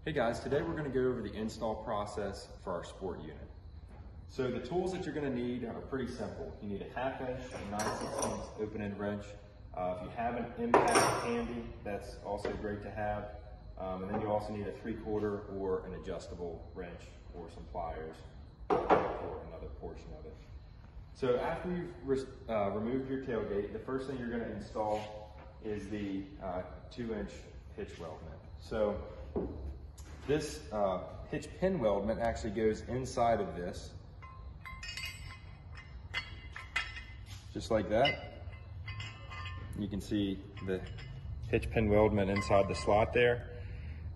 Hey guys, today we're going to go over the install process for our sport unit. So the tools that you're going to need are pretty simple. You need a 1/2 inch, 9/16 open-end wrench. If you have an impact handy, that's also great to have. And then you also need a 3/4 or an adjustable wrench or some pliers for another portion of it. So after you've removed your tailgate, the first thing you're going to install is the 2-inch hitch weldment. So this hitch pin weldment actually goes inside of this, just like that. You can see the hitch pin weldment inside the slot there.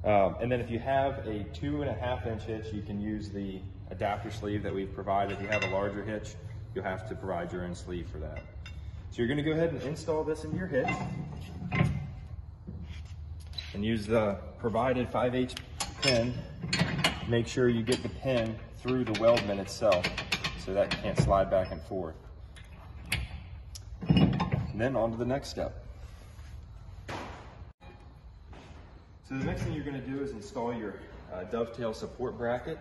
And then if you have a 2.5 inch hitch, you can use the adapter sleeve that we've provided. If you have a larger hitch, you'll have to provide your own sleeve for that. So you're gonna go ahead and install this into your hitch and use the provided 5/8 pin. Make sure you get the pin through the weldment itself so that can't slide back and forth. And then on to the next step. So the next thing you're going to do is install your dovetail support bracket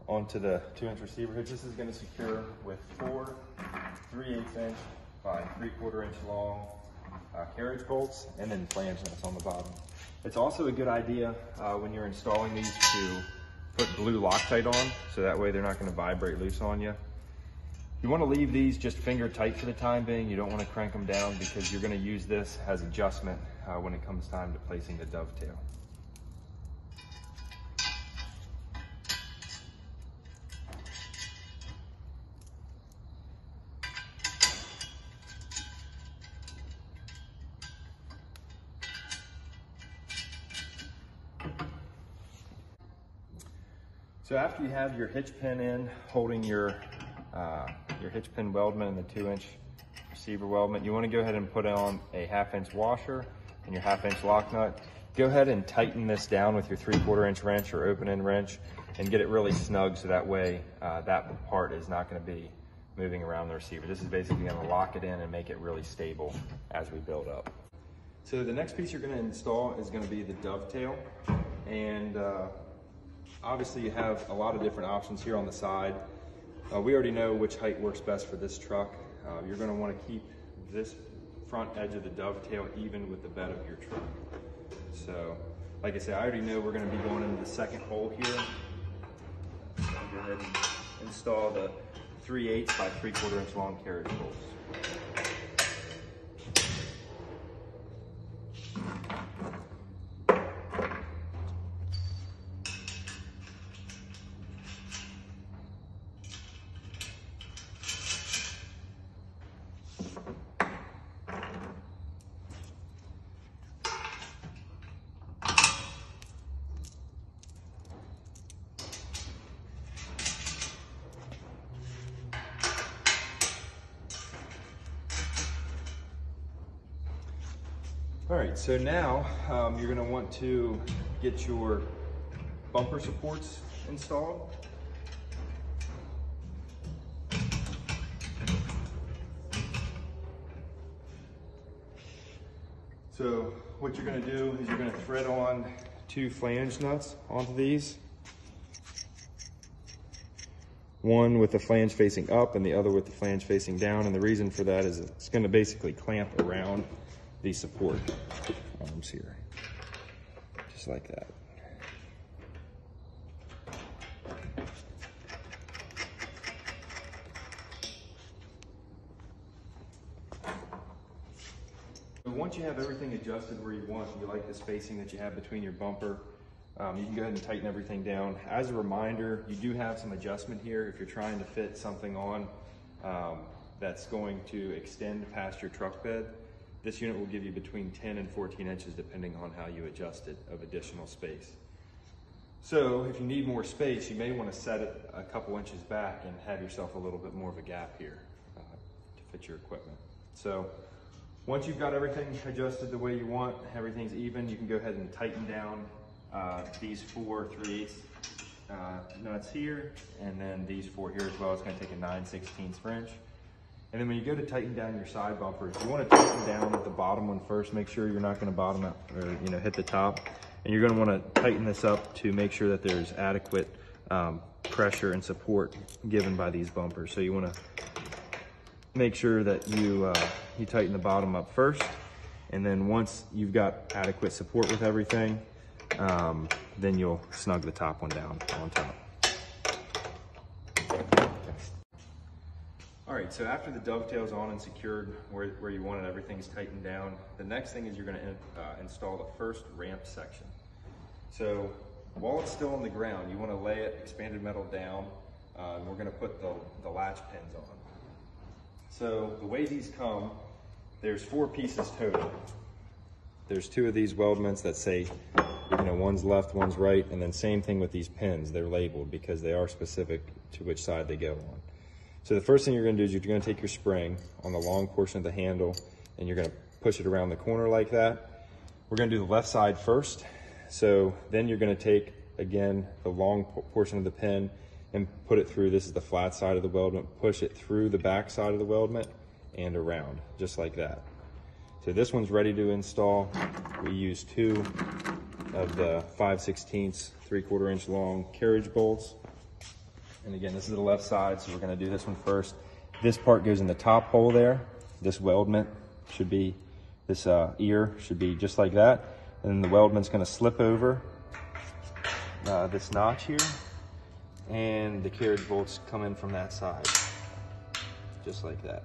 onto the 2-inch receiver hitch. This is going to secure with 4 3/8 inch by 3/4 inch long carriage bolts and then flange nuts on the bottom. It's also a good idea when you're installing these to put blue Loctite on, so that way they're not going to vibrate loose on you. You want to leave these just finger tight for the time being. You don't want to crank them down because you're going to use this as adjustment when it comes time to placing the dovetail. So after you have your hitch pin in, holding your hitch pin weldment and the 2-inch receiver weldment, you want to go ahead and put on a 1/2 inch washer and your 1/2 inch lock nut. Go ahead and tighten this down with your 3/4 inch wrench or open end wrench and get it really snug so that way that part is not going to be moving around the receiver. This is basically going to lock it in and make it really stable as we build up. So the next piece you're going to install is going to be the dovetail, and obviously you have a lot of different options here on the side. We already know which height works best for this truck. You're going to want to keep this front edge of the dovetail even with the bed of your truck. So, like I said, I already know we're going to be going into the second hole here. I'll go ahead and install the 3/8 by 3/4 inch long carriage bolts. All right, so now you're gonna want to get your bumper supports installed. So what you're gonna do is you're gonna thread on 2 flange nuts onto these. One with the flange facing up and the other with the flange facing down. And the reason for that is it's gonna basically clamp around the support arms here, just like that. So once you have everything adjusted where you want, you like the spacing that you have between your bumper, you can go ahead and tighten everything down. As a reminder, you do have some adjustment here if you're trying to fit something on that's going to extend past your truck bed. This unit will give you between 10 and 14 inches depending on how you adjust it of additional space. So if you need more space, you may want to set it a couple inches back and have yourself a little bit more of a gap here to fit your equipment. So once you've got everything adjusted the way you want, everything's even, you can go ahead and tighten down these 4 3/8 nuts here, and then these 4 here as well. It's going to take a 9/16 wrench. And then when you go to tighten down your side bumpers, you want to tighten down at the bottom one first. Make sure you're not going to bottom out or hit the top. And you're gonna wanna tighten this up to make sure that there's adequate pressure and support given by these bumpers. So you wanna make sure that you tighten the bottom up first, and then once you've got adequate support with everything, then you'll snug the top one down on top. All right, so after the dovetail's on and secured where you want it, everything's tightened down, the next thing is you're gonna install the first ramp section. So while it's still on the ground, you wanna lay it expanded metal down, and we're gonna put the latch pins on. So the way these come, there's 4 pieces total. There's 2 of these weldments that say, you know, one's left, one's right, and then same thing with these pins. They're labeled because they are specific to which side they go on. So the first thing you're gonna do is you're gonna take your spring on the long portion of the handle and you're gonna push it around the corner like that. We're gonna do the left side first. So then you're gonna take, again, the long portion of the pin and put it through, this is the flat side of the weldment, push it through the back side of the weldment and around, just like that. So this one's ready to install. We use 2 of the 5/16 3/4 inch long carriage bolts. And again, this is the left side, so we're gonna do this one first. This part goes in the top hole there. This weldment should be, this ear should be just like that. And then the weldment's gonna slip over this notch here, and the carriage bolts come in from that side, just like that.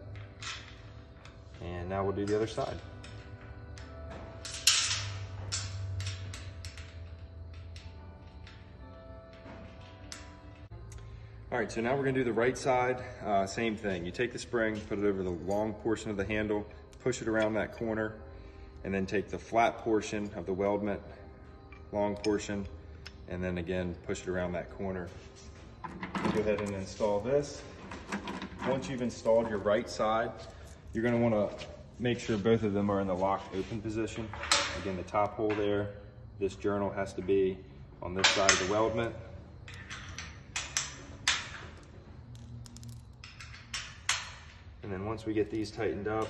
And now we'll do the other side. All right, so now we're gonna do the right side. Same thing, you take the spring, put it over the long portion of the handle, push it around that corner, and then take the flat portion of the weldment, long portion, and then again, push it around that corner. Go ahead and install this. Once you've installed your right side, you're gonna wanna make sure both of them are in the locked open position. Again, the top hole there, this journal has to be on this side of the weldment. And then once we get these tightened up,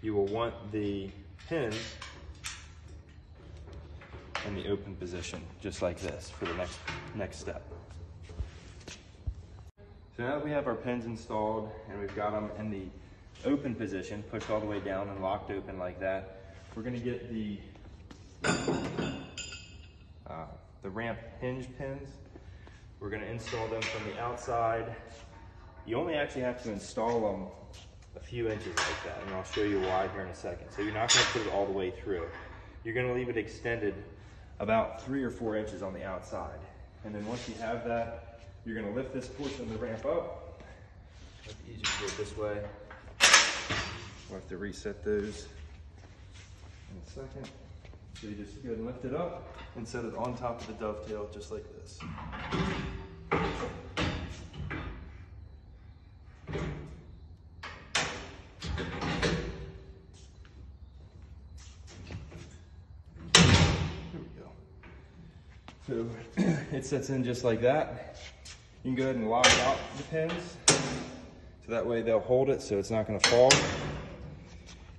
you will want the pins in the open position, just like this, for the next step. So now that we have our pins installed and we've got them in the open position, pushed all the way down and locked open like that, we're gonna get the ramp hinge pins. We're gonna install them from the outside. You only actually have to install them a few inches like that, and I'll show you why here in a second. So you're not gonna put it all the way through. You're gonna leave it extended about 3 or 4 inches on the outside. And then once you have that, you're gonna lift this portion of the ramp up. It's easier to do it this way. We'll have to reset those in a second. So you just go ahead and lift it up and set it on top of the dovetail, just like this. Here we go. So it sets in just like that. You can go ahead and lock out the pins, so that way they'll hold it so it's not gonna fall.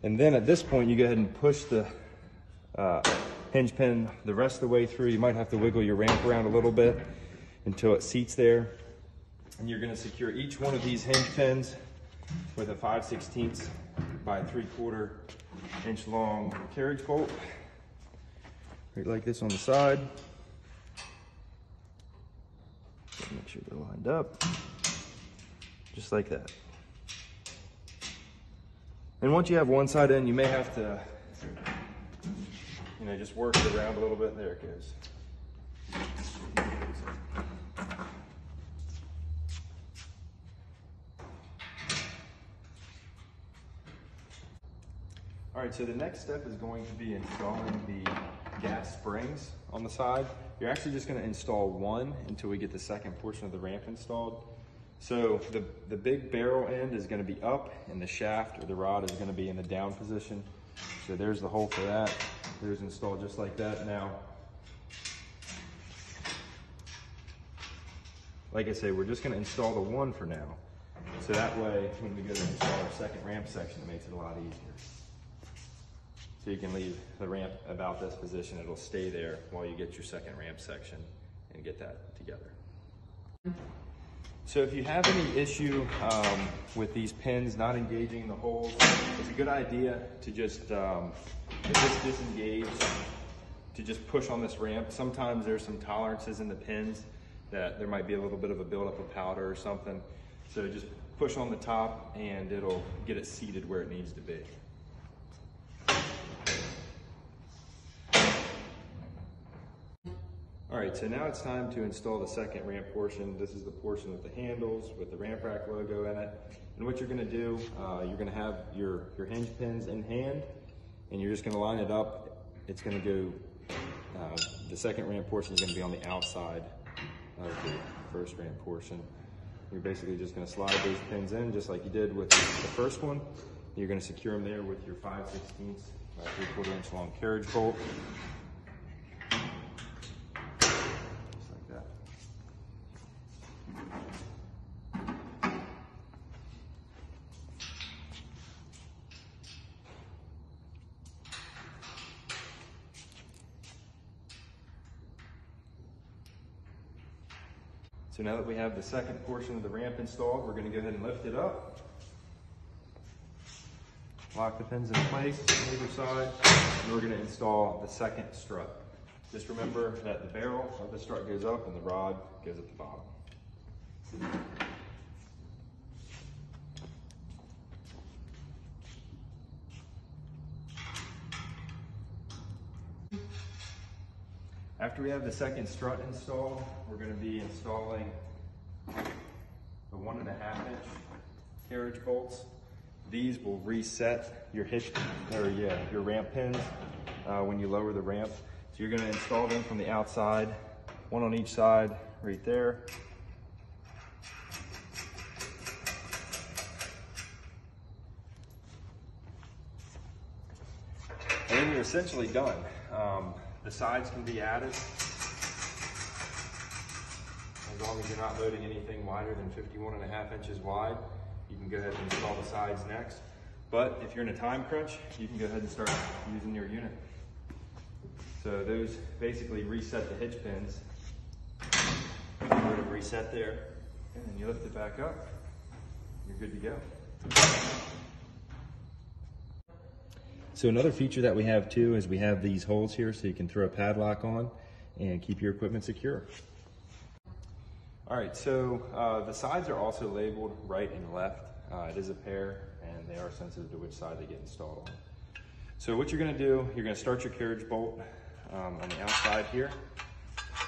And then at this point, you go ahead and push the hinge pin the rest of the way through. You might have to wiggle your ramp around a little bit until it seats there. And you're gonna secure each one of these hinge pins with a 5/16 by 3/4 inch long carriage bolt. Right like this on the side. Make sure they're lined up, just like that. And once you have one side in, you may have to, just work it around a little bit. There it goes. All right, so the next step is going to be installing the gas springs on the side. You're actually just gonna install one until we get the second portion of the ramp installed. So the big barrel end is gonna be up, and the shaft or the rod is gonna be in the down position. So there's the hole for that. There's installed just like that. Now, like I say, we're just gonna install the one for now. So that way, when we go to install our second ramp section, it makes it a lot easier. So you can leave the ramp about this position. It'll stay there while you get your second ramp section and get that together. So if you have any issue with these pins not engaging the holes, it's a good idea to just, if it's disengaged, to just push on this ramp. Sometimes there's some tolerances in the pins that there might be a little bit of a buildup of powder or something. So just push on the top and it'll get it seated where it needs to be. All right, so now it's time to install the second ramp portion. This is the portion with the handles, with the ramp rack logo in it. And what you're gonna do, you're gonna have your hinge pins in hand, and you're just gonna line it up. It's gonna go, the second ramp portion is gonna be on the outside of the first ramp portion. You're basically just gonna slide those pins in just like you did with the first one. You're gonna secure them there with your 5/16 3/4 inch long carriage bolt. So now that we have the second portion of the ramp installed, we're going to go ahead and lift it up. Lock the pins in place on either side, and we're going to install the second strut. Just remember that the barrel of the strut goes up and the rod goes at the bottom. After we have the second strut installed, we're going to be installing the 1.5 inch carriage bolts. These will reset your your ramp pins when you lower the ramp. So you're going to install them from the outside, one on each side right there. And then you're essentially done. The sides can be added as long as you're not loading anything wider than 51.5 inches wide. You can go ahead and install the sides next. But if you're in a time crunch, you can go ahead and start using your unit. So those basically reset the hitch pins. You would have reset there, and then you lift it back up. You're good to go. So another feature that we have too is we have these holes here so you can throw a padlock on and keep your equipment secure. All right, so the sides are also labeled right and left. It is a pair and they are sensitive to which side they get installed on. So what you're gonna do, you're gonna start your carriage bolt on the outside here.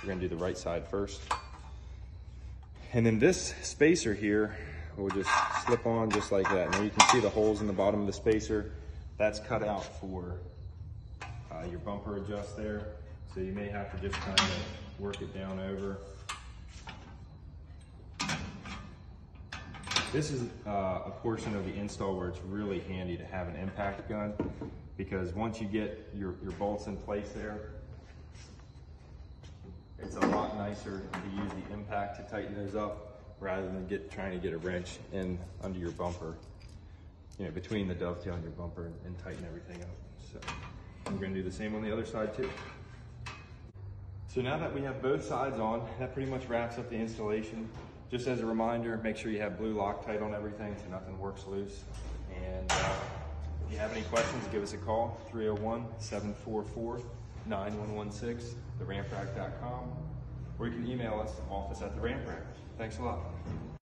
You're gonna do the right side first. And then this spacer here will just slip on just like that. Now you can see the holes in the bottom of the spacer. That's cut out for your bumper adjust there. So you may have to just kind of work it down over. This is a portion of the install where it's really handy to have an impact gun, because once you get your bolts in place there, it's a lot nicer to use the impact to tighten those up rather than trying to get a wrench in under your bumper, you know, between the dovetail and your bumper, and tighten everything up. So we're going to do the same on the other side too. So now that we have both sides on, that pretty much wraps up the installation. Just as a reminder, make sure you have blue Loctite on everything so nothing works loose. And if you have any questions, give us a call, 301-744-9116, theramprack.com, or you can email us, office@theramprack. Thanks a lot.